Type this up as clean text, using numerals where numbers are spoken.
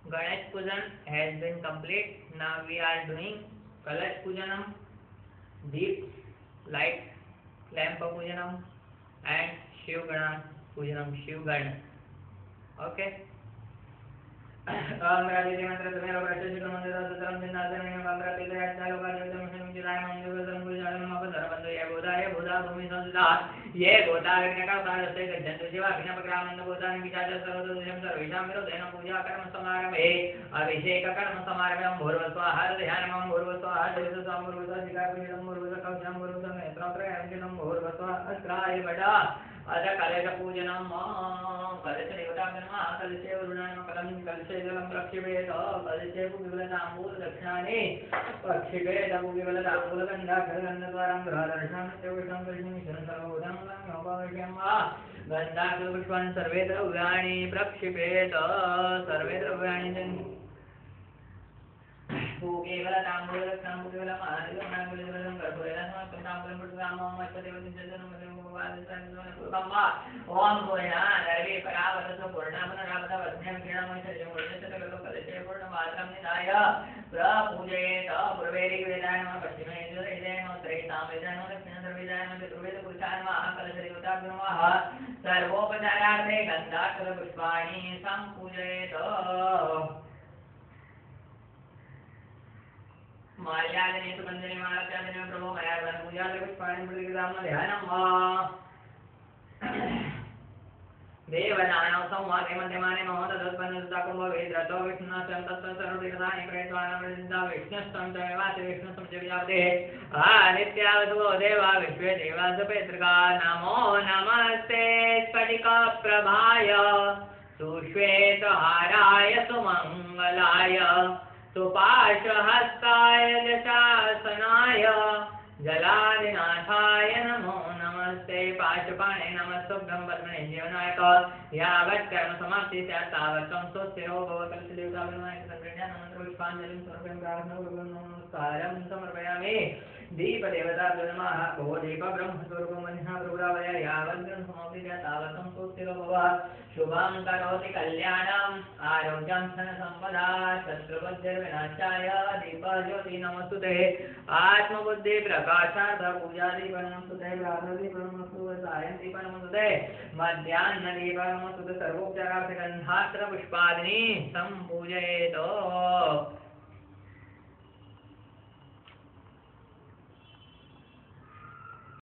Ganesh Pujan has been complete. Now we are doing Kalash Pujanam, Deep Light Lamp Pujanam, and Shiv Gana Pujanam, Shiv Gana. Okay. Amrati mantra tumero prasthita mantra sutram dinnasanam amrati dayatna lokajotam samjilaya manjugasam pujalam mapadaramando ye bodha bhumi samsita ye bodha vignaka parase gajjantu jiva vinapakramanda bodhani vichaja sarvodam sarvisham virodena puja karma samarame abhisheka karma samarame bhurva swaha dhyanam bhurva swaha jyotsa bhurva jikapiram bhurva kausham bhurva netratra anjanam bhurva swaha asraya vada ada kalaja pujanam कलश देवतागणः कलशे वरुणाय कलं कलशे जलं प्रक्षिपेत कलशे पुष्पफलताम्बूल दक्षिणानि प्रक्षिपेत पुष्पफलताम्बूलगन्धाक्षरगन्धद्वारं गृहदर्शनं नित्यविष्णं कृष्णमीश्वरं सर्वभूतं गङ्गोपविष्यं वा गन्धाक्षरपुष्पाणि सर्वे द्रव्याणि प्रक्षिपेत सर्वे द्रव्याणि पूगेवलताम्बूलदक्षिणं पूगेवलमादिगमनाङ्गुलिवलं कर्पूरेणसमस्तताम्बूलं पुष्परामं मत्पदेवतिजनं ओम पूर्णा Norway परावतसो पूर्णा पुनरावता वस्म्यं क्षीणमय शरीरं वर्जतकलो कलशे पूर्णमात्रं निधाय प्रपूजयेत पूर्वेदि वेदाय नमः पश्चिमे वेदाय नमः उत्तरेतां वेदाय नमः दक्षिणे सर्वेदाय नमः चतुर्वेदपुरुषाय नमः कलशदेवताभ्यो नमः सर्वोपचारार्थे गन्धाक्षरपुष्पाणि सम्पूजयेत माल्यादने सुगन्धने मालात्यादने प्रभो मयार्पण पूजाले पुष्पाणि प्रतिगृहां ध्यानं वा देवदानव संवादे मध्यमाने महोदधोत्पन्नसुताकुम्भ वेद्रतो विष्णुस्तं तत्सर्वविधानि प्रयत्वानवृन्दा विष्णुस्तं च मेवाति विष्णुस्तं च व्याप्ते नित्यावसुभो देवा विश्वे देवासपेतृका नमो नमस्ते स्फटिकप्रभाय सुश्वेतहाराय सुमङ्गलाय सुपाशहस्ताय दशासनाय जलादिनाथाय नमो नमस्ते पाशपाणे नमस्तुभ्यं पद्मने जीवनायक यावत् कर्म समाप्ति स्यात् तावत् त्वं स्वस्तिरो भव कलशदेवताभिर्नमस्पुष्पाञ्जलिं समर्पयामि नमस्कारं समर्पयामि दीपदेवताभ्यो नमः को दीप ब्रह्मस्वरूपं मन्यः प्रभुरावय यावत् कर्म समाप्ति स्यात् तावत् त्वं स्वस्तिरो भव शुभं करोति कल्याणम् आरोग्यं धनसम्पदा शत्रुबुद्धिर्विनाशाय दीपज्योति नमस्तुते आत्मबुद्धि प्रकाशार्थ पूजादीपनमस्तुते प्रातःदीपनमस्तुते सायंदीपनमस्तुते मध्याह्नदीपनमस्तुते सर्वोपचारार्थ गन्धाक्षरपुष्पादिनी सम्पूजयेत्